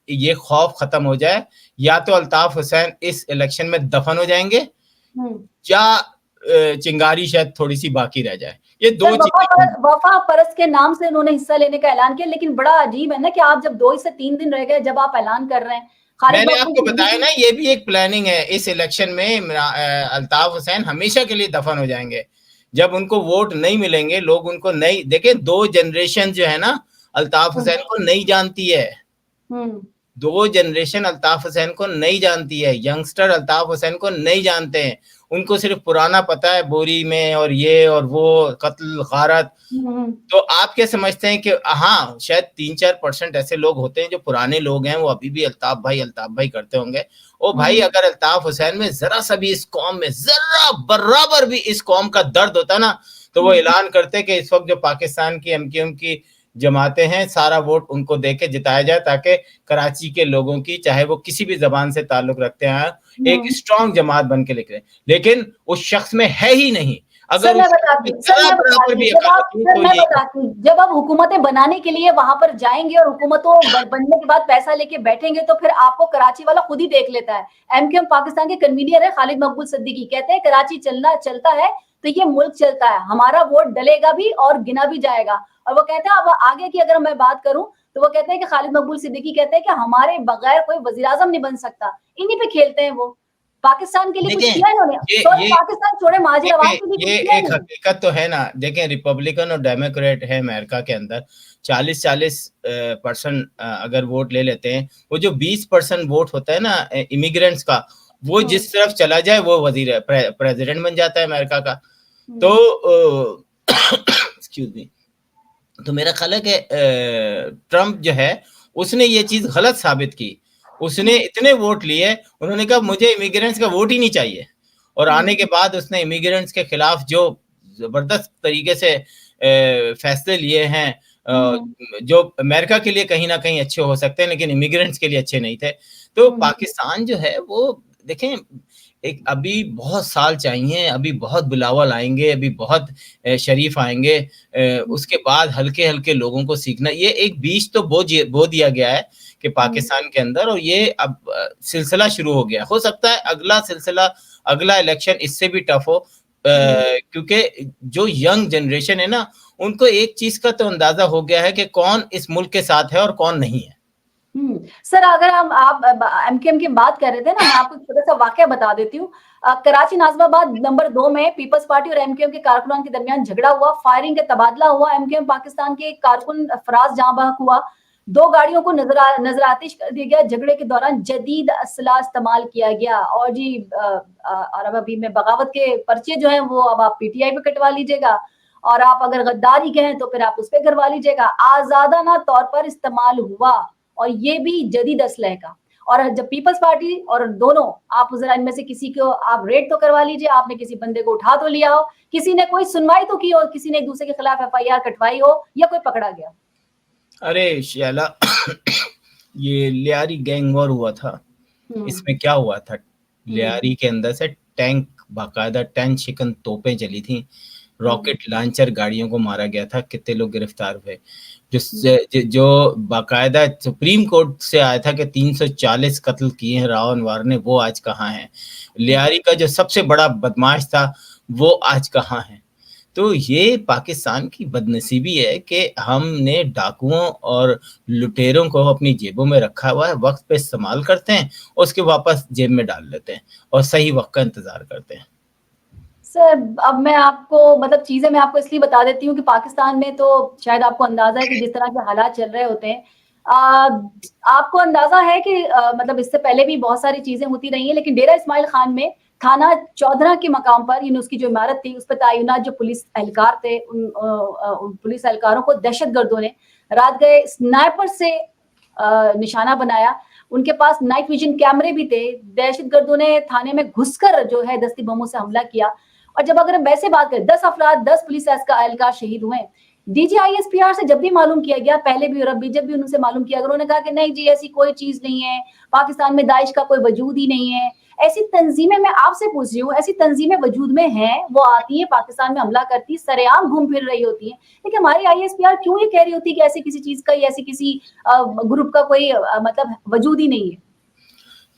ये खौफ खत्म हो जाए। या तो अल्ताफ हुसैन इस इलेक्शन में दफन हो जाएंगे या चिंगारी शायद थोड़ी सी बाकी रह जाए। ये दो वफा परस्त के नाम से उन्होंने हिस्सा लेने का ऐलान किया, लेकिन बड़ा अजीब है ना कि आप जब 2 से 3 दिन रह गए, जब आप ऐलान कर रहे हैं, मैंने आपको बताया ना, ये भी एक प्लानिंग है। इस इलेक्शन में अल्ताफ हुसैन हमेशा के लिए दफन हो जाएंगे। जब उनको वोट नहीं मिलेंगे, लोग उनको नहीं देखें, 2 जनरेशन जो है ना अल्ताफ हुसैन को नहीं जानती है, दो जनरेशन अल्ताफ हुसैन को नहीं जानती है, यंगस्टर अल्ताफ हुसैन को नहीं जानते हैं, उनको सिर्फ पुराना पता है बोरी में और ये और वो कत्ल गारत। तो आप क्या समझते हैं कि हाँ शायद 3-4% ऐसे लोग होते हैं जो पुराने लोग हैं, वो अभी भी अल्ताफ भाई करते होंगे। ओ भाई, अगर अल्ताफ हुसैन में जरा सा भी इस कौम में जरा बराबर भी इस कौम का दर्द होता ना, तो वो ऐलान करते कि इस वक्त जो पाकिस्तान की एमक्यूएम की जमाते हैं सारा वोट उनको देके जिताया जाए, ताकि कराची के लोगों की, चाहे वो किसी भी जबान से ताल्लुक रखते हैं, एक स्ट्रॉन्ग जमात बन के निकले। लेकिन उस शख्स में है ही नहीं। अगर मैं बताती जब आप हुकूमतें बनाने के लिए वहां पर जाएंगे और हुकूमतों बनने के बाद पैसा लेके बैठेंगे, तो फिर आपको कराची वाला खुद ही देख लेता है। एमक्यूएम पाकिस्तान के कन्वीनर है खालिद मकबूल सिद्दीकी, कहते हैं कराची चलता है तो ये मुल्क चलता है, हमारा वोट डलेगा भी और गिना भी जाएगा। और वो कहते हैं, अब आगे की अगर मैं बात करूं तो वो कहते हैं कि खालिद मकबूल सिद्दीकी कहते हैं कि हमारे बगैर कोई वजीर आजम नहीं बन सकता। इन्हीं पे खेलते हैं वो। पाकिस्तान के लिए कुछ किया इन्होंने? पाकिस्तान छोड़े महाजिर आवाम के लिए ये एक हकीकत तो है ना। देखें, रिपब्लिकन और डेमोक्रेट है अमेरिका के अंदर, 40% अगर वोट ले लेते हैं, वो जो 20% वोट होता है ना इमिग्रेंट्स का, वो जिस तरफ चला जाए वो वजीर प्रेसिडेंट बन जाता है अमेरिका का। तो एक्सक्यूज मी, तो मेरा ख्याल है कि ट्रम्प जो है उसने ये चीज गलत साबित की। उसने इतने वोट लिए, उन्होंने कहा मुझे इमिग्रेंट्स का वोट ही नहीं चाहिए, और आने के बाद उसने इमिग्रेंट्स के खिलाफ जो जबरदस्त तरीके से फैसले लिए हैं, जो अमेरिका के लिए कहीं ना कहीं अच्छे हो सकते हैं लेकिन इमिग्रेंट्स के लिए अच्छे नहीं थे। तो पाकिस्तान जो है वो देखें, एक अभी बहुत साल चाहिए, अभी बहुत बिलावल आएंगे, अभी बहुत शरीफ आएंगे, उसके बाद हल्के हल्के लोगों को सीखना। ये एक बीज तो बो दिया गया है कि पाकिस्तान के अंदर, और ये अब सिलसिला शुरू हो गया। हो सकता है अगला सिलसिला, अगला इलेक्शन इससे भी टफ हो, क्योंकि जो यंग जनरेशन है ना, उनको एक चीज का तो अंदाजा हो गया है कि कौन इस मुल्क के साथ है और कौन नहीं है। सर, अगर आप एमक्यूएम की बात कर रहे थे ना, मैं आपको छोटा सा वाकया बता देती हूँ। कराची नाजमाबाद नंबर 2 में पीपल्स पार्टी और एमक्यूएम के कारकुनान के दरमियान झगड़ा हुआ, फायरिंग का तबादला हुआ। एमक्यूएम पाकिस्तान के कारकुन फराज जहां बहक हुआ, 2 गाड़ियों को नजर आतिश कर दिया गया। झगड़े के दौरान जदीद असला इस्तेमाल किया गया। और जी और अब अभी में बगावत के पर्चे जो है वो अब आप पीटीआई पे कटवा लीजिएगा, और आप अगर गद्दारी के हैं तो फिर आप उस पर करवा लीजिएगा। आजादाना तौर पर इस्तेमाल हुआ, और ये भी जदीद असलह का। और जब पीपल्स पार्टी और दोनों, आप जरा इनमें से किसी को आप रेड तो करवा लीजिए, आपने किसी बंदे को उठा तो लिया हो, किसी ने कोई सुनवाई तो की हो, किसी ने एक दूसरे के खिलाफ एफआईआर कटवाई हो, या कोई पकड़ा गया? अरे शैला, ये लियारी गैंग वॉर हुआ था, इसमें क्या हुआ था, लियारी के अंदर से टैंक, बाकायदा 10 शिकन तोपें चली थी, रॉकेट लॉन्चर गाड़ियों को मारा गया था, कितने लोग गिरफ्तार हुए। जो बाकायदा सुप्रीम कोर्ट से आया था कि 340 कत्ल किए हैं रावण वार ने, वो आज कहाँ हैं। लियारी का जो सबसे बड़ा बदमाश था वो आज कहाँ है। तो ये पाकिस्तान की बदनसीबी है कि हमने डाकुओं और लुटेरों को अपनी जेबों में रखा हुआ है, वक्त पे इस्तेमाल करते हैं, उसके वापस जेब में डाल लेते हैं और सही वक्त का इंतजार करते हैं। सर, अब मैं आपको मतलब चीजें मैं आपको इसलिए बता देती हूँ कि पाकिस्तान में तो शायद आपको अंदाजा है कि जिस तरह के हालात चल रहे होते हैं, आपको अंदाजा है कि मतलब इससे पहले भी बहुत सारी चीजें होती रही हैं, लेकिन डेरा इस्माइल खान में थाना चौधरा के मकाम पर उसकी जो इमारत थी, उस पर तैनात जो पुलिस एहलकार थे, उन पुलिस एहलकारों को दहशतगर्दों ने रात गए स्नाइपर से निशाना बनाया। उनके पास नाइट विजन कैमरे भी थे। दहशतगर्दों ने थाने में घुसकर जो है दस्ती बमों से हमला किया। और जब अगर हम वैसे बात करें, 10 अफराद 10 पुलिस एहलकार शहीद हुए। DGISPR से जब भी मालूम किया गया, पहले भी और अब भी जब भी उनसे मालूम किया, उन्होंने कहा कि नहीं जी ऐसी कोई चीज नहीं है, पाकिस्तान में दाइश का कोई वजूद ही नहीं है। ऐसी तंजीमें, मैं आपसे पूछ रही हूँ, ऐसी तंजीमें वजूद में हैं, वो आती है पाकिस्तान में हमला करती, सरेआम घूम फिर रही होती है, लेकिन हमारी ISPR क्यों ये कह रही होती है कि ऐसी किसी चीज का या ऐसी किसी ग्रुप का कोई मतलब वजूद ही नहीं है?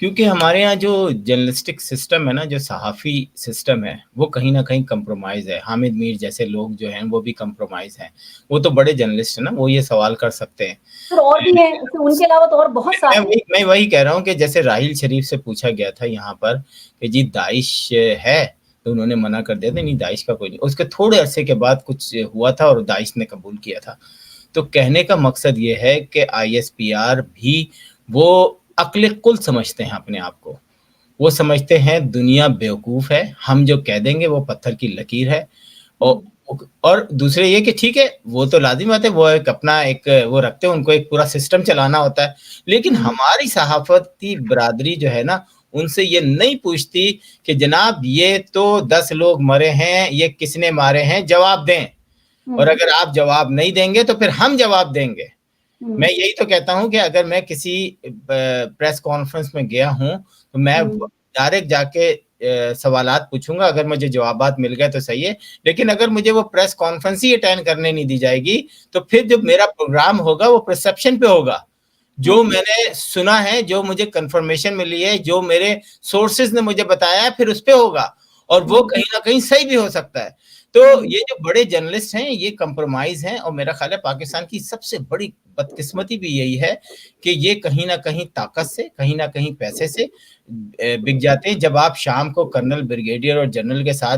क्योंकि हमारे यहाँ जो जर्नलिस्टिक सिस्टम है ना, जो सहाफ़ी सिस्टम है, वो कहीं ना कहीं कंप्रोमाइज़ है। हामिद मीर जैसे लोग जो हैं वो भी कंप्रोमाइज़ हैं। वो तो बड़े जर्नलिस्ट हैं ना, वो ये सवाल कर सकते हैं। तो और भी हैं, उनके अलावा तो और बहुत सारे। मैं वही कह रहा हूँ कि जैसे राहिल शरीफ से पूछा गया था यहाँ पर कि जी दाइश है, तो उन्होंने मना कर दिया था, नहीं दाइश का कोई नहीं। उसके थोड़े अरसे के बाद कुछ हुआ था और दाइश ने कबूल किया था। तो कहने का मकसद ये है कि ISPR भी वो अक्ल कुल समझते हैं अपने आप को। वो समझते हैं दुनिया बेवकूफ़ है, हम जो कह देंगे वो पत्थर की लकीर है। और दूसरे ये कि ठीक है, वो तो लाज़िम बात है, वो एक अपना एक वो रखते हैं, उनको एक पूरा सिस्टम चलाना होता है। लेकिन हमारी सहाफ़ती बरादरी जो है ना, उनसे ये नहीं पूछती कि जनाब ये तो 10 लोग मरे हैं, ये किसने मारे हैं, जवाब दें। और अगर आप जवाब नहीं देंगे तो फिर हम जवाब देंगे। मैं यही तो कहता हूँ कि अगर मैं किसी प्रेस कॉन्फ्रेंस में गया हूँ तो मैं डायरेक्ट जाके सवालात पूछूंगा, अगर मुझे जवाबात मिल गए तो सही है, लेकिन अगर मुझे वो प्रेस कॉन्फ्रेंस ही अटेंड करने नहीं दी जाएगी तो फिर जो मेरा प्रोग्राम होगा वो परसेप्शन पे होगा, जो मैंने सुना है, जो मुझे कंफर्मेशन मिली है, जो मेरे सोर्सेज ने मुझे बताया है, फिर उस पे होगा, और वो कहीं ना कहीं सही भी हो सकता है। तो ये जो बड़े जर्नलिस्ट हैं ये कंप्रोमाइज हैं, और मेरा ख्याल है पाकिस्तान की सबसे बड़ी बदकिस्मती भी यही है कि ये कहीं ना कहीं ताकत से, कहीं ना कहीं पैसे से बिक जाते हैं। जब आप शाम को कर्नल, ब्रिगेडियर और जनरल के साथ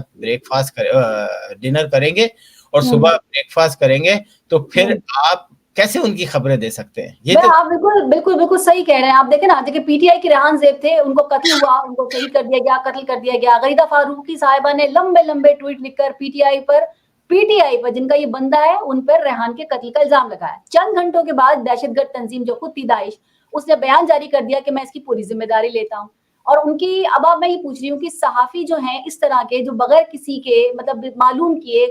डिनर करेंगे और सुबह ब्रेकफास्ट करेंगे, तो फिर आप कैसे उनकी खबरें दे सकते हैं? ये तो आप बिल्कुल सही कह रहे हैं। आप देखें ना, देखिए पीटीआई के रेहान ज़ैब थे, उनको कत्ल हुआ, उनको शहीद कर दिया गया, कत्ल कर दिया गया। गरीदा फारूकी साहिबा ने लंबे ट्वीट लिखकर पीटीआई पर जिनका ये बंदा है, उन पर रेहान के कत्ल का इल्जाम लगाया। चंद घंटों के बाद दहशतगर्द तंजीम जो खुद थी दाइश, उसने बयान जारी कर दिया कि मैं इसकी पूरी जिम्मेदारी लेता हूँ। और उनकी अब मैं ये पूछ रही हूँ कि सहाफी जो हैं इस तरह के, जो बगैर किसी के मतलब मालूम किए,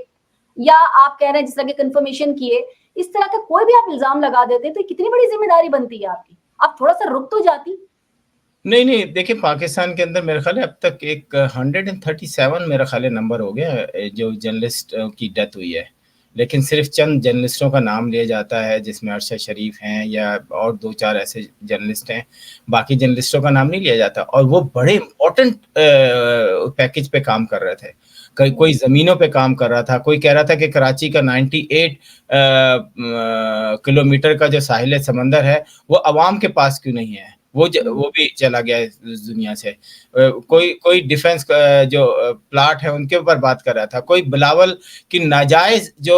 या आप कह रहे हैं जिस तरह के कंफर्मेशन किए, इस तरह का कोई भी आप इल्जाम लगा देते तो कितनी बड़ी जिम्मेदारी बनती है आपकी। आप थोड़ा सा रुक तो जाती। नहीं, देखिए पाकिस्तान के अंदर मेरे ख्याल है अब तक एक 137 मेरा ख्याल है नंबर हो गया जो जर्नलिस्ट की डेथ हुई है, लेकिन सिर्फ चंद जर्नलिस्टों का नाम लिया जाता है, जिसमें अरशद शरीफ हैं या और 2-4 ऐसे जर्नलिस्ट हैं, बाकी जर्नलिस्टों का नाम नहीं लिया जाता। और वो बड़े इम्पोर्टेंट पैकेज पे काम कर रहे थे, कोई ज़मीनों पे काम कर रहा था, कोई कह रहा था कि कराची का 98 किलोमीटर का जो साहिल समंदर है वो अवाम के पास क्यों नहीं है, वो भी चला गया इस दुनिया से। कोई डिफेंस जो प्लाट है उनके ऊपर बात कर रहा था, कोई बिलावल की नाजायज जो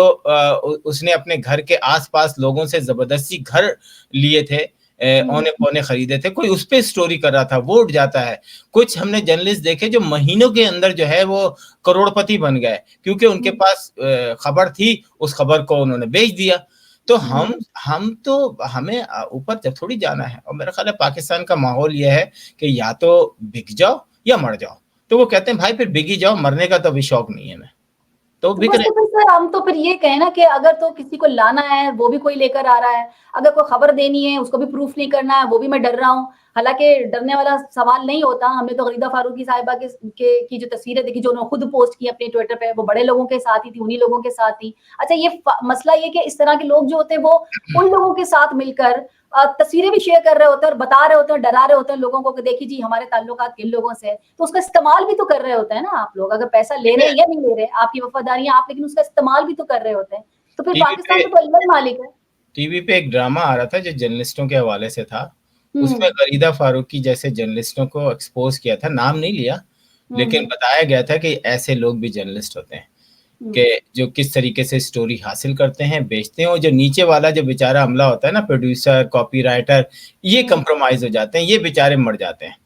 उसने अपने घर के आसपास लोगों से जबरदस्ती घर लिए थे, औने पौने खरीदे थे, कोई उस पे स्टोरी कर रहा था, वो उठ जाता है। कुछ हमने जर्नलिस्ट देखे जो महीनों के अंदर जो है वो करोड़पति बन गए, क्योंकि उनके पास खबर थी, उस खबर को उन्होंने बेच दिया। तो हमें ऊपर जब थोड़ी जाना है। और मेरा ख्याल है पाकिस्तान का माहौल यह है कि या तो बिक जाओ या मर जाओ। तो वो कहते हैं भाई फिर बिक ही जाओ, मरने का तो अभी शौक नहीं है मैं, तो बिक रहे। तो सर हम तो फिर ये कहें ना कि अगर तो किसी को लाना है वो भी कोई लेकर आ रहा है, अगर कोई खबर देनी है उसको भी प्रूफ नहीं करना है, वो भी मैं डर रहा हूँ। हालांकि डरने वाला सवाल नहीं होता। हमने तो गरीदा फारूकी साहिबा की जो तस्वीरें देखी, जो उन्होंने खुद पोस्ट की अपने ट्विटर पे, वो बड़े लोगों के साथ ही थी, उन्हीं लोगों के साथ थी। अच्छा, ये मसला ये कि इस तरह के लोग जो होते हैं वो उन लोगों के साथ मिलकर तस्वीरें भी शेयर कर रहे होते हैं और बता रहे होते हैं, डरा रहे होते हैं लोगों को कि देखिए जी हमारे ताल्लुकात किन लोगों से है। तो उसका इस्तेमाल भी तो कर रहे होते हैं ना आप लोग, अगर पैसा ले रहे हैं या नहीं ले रहे, आपकी वफादारियां आप, लेकिन उसका इस्तेमाल भी तो कर रहे होते हैं। तो फिर पाकिस्तान तो अल्लाह मालिक है। टीवी पे एक ड्रामा आ रहा था जो जर्नलिस्टों के हवाले से था, उसमें गरीदा फारूकी जैसे जर्नलिस्टों को एक्सपोज किया था, नाम नहीं लिया, लेकिन बताया गया था कि ऐसे लोग भी जर्नलिस्ट होते हैं, कि जो किस तरीके से स्टोरी हासिल करते हैं, बेचते हैं, और जो नीचे वाला जो बेचारा अमला होता है ना, प्रोड्यूसर, कॉपीराइटर, ये कंप्रोमाइज हो जाते हैं, ये बेचारे मर जाते हैं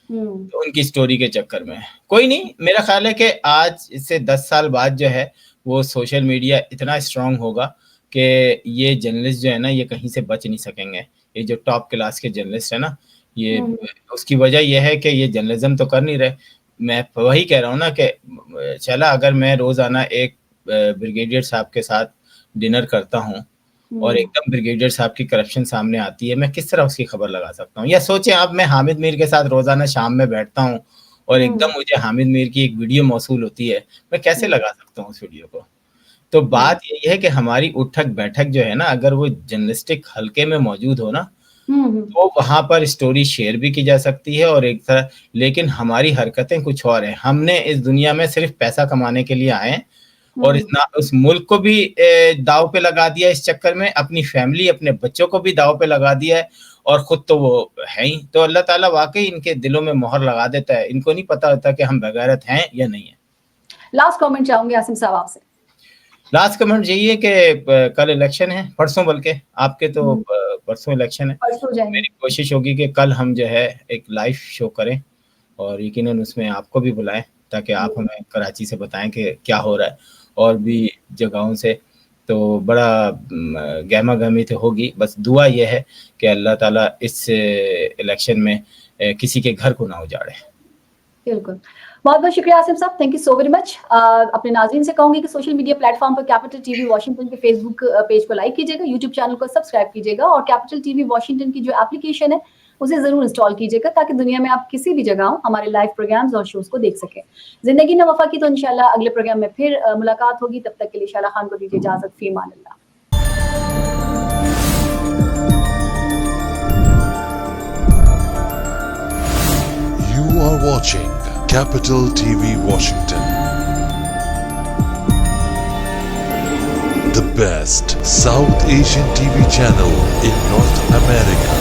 तो उनकी स्टोरी के चक्कर में। कोई नहीं, मेरा ख्याल है कि आज से 10 साल बाद जो है वो सोशल मीडिया इतना स्ट्रांग होगा कि ये जर्नलिस्ट जो है ना ये कहीं से बच नहीं सकेंगे। ये जो टॉप क्लास के जर्नलिस्ट है ना, ये उसकी वजह यह है कि ये जर्नलिज्म तो कर नहीं रहे। मैं वही कह रहा हूँ ना कि चला अगर मैं रोजाना एक ब्रिगेडियर साहब के साथ डिनर करता हूँ और एकदम ब्रिगेडियर साहब की करप्शन सामने आती है, मैं किस तरह उसकी खबर लगा सकता हूँ? या सोचें आप, मैं हामिद मीर के साथ रोजाना शाम में बैठता हूँ और एकदम मुझे हामिद मीर की एक वीडियो मौसूल होती है, मैं कैसे लगा सकता हूँ उस वीडियो को? तो बात यही है कि हमारी उठक बैठक जो है ना, अगर वो जर्नलिस्टिक हल्के में मौजूद हो ना, तो वहां पर स्टोरी शेयर भी की जा सकती है और एक तरह, लेकिन हमारी हरकतें कुछ और है। हमने इस दुनिया में सिर्फ पैसा कमाने के लिए आए और उस मुल्क को भी दाव पे लगा दिया इस चक्कर में, अपनी फैमिली, अपने बच्चों को भी दाव पे लगा दिया है, और खुद तो वो है ही। तो अल्लाह ताला वाकई इनके दिलों में मोहर लगा देता है, इनको नहीं पता होता कि हम बगैरत हैं या नहीं है। लास्ट कमेंट चाहूंगी आसिम साहब आपसे। लास्ट कमेंट यही है कि कल इलेक्शन है, परसों बल्कि, आपके तो परसों इलेक्शन है। परसों जाएंगे। मेरी कोशिश होगी कि कल हम जो है एक लाइव शो करें और यकीनन उसमें आपको भी बुलाएं ताकि आप हमें कराची से बताएं कि क्या हो रहा है और भी जगहों से। तो बड़ा गहमा गहमी तो होगी, बस दुआ ये है कि अल्लाह ताला इस इलेक्शन में किसी के घर को ना उजाड़े। बिल्कुल, बहुत बहुत शुक्रिया आसिम साहब, thank you so very much. अपने नाज़रीन से कहूंगी कि सोशल मीडिया प्लेटफॉर्म पर कैपिटल टीवी वॉशिंगटन के फेसबुक पेज को लाइक कीजिएगा, यूट्यूब चैनल को सब्सक्राइब कीजिएगा और कैपिटल टीवी वॉशिंगटन की जो एप्लीकेशन है उसे जरूर इंस्टॉल कीजिएगा ताकि दुनिया में आप किसी भी जगह हो हमारे लाइव प्रोग्राम्स और शोज को देख सकें। जिंदगी न वफा की तो इंशाल्लाह अगले प्रोग्राम में फिर मुलाकात होगी, तब तक के लिए शाला खान को दीजिए इजाजत, फी अमान अल्लाह। You are watching Capital TV Washington, the best South Asian TV channel in North America.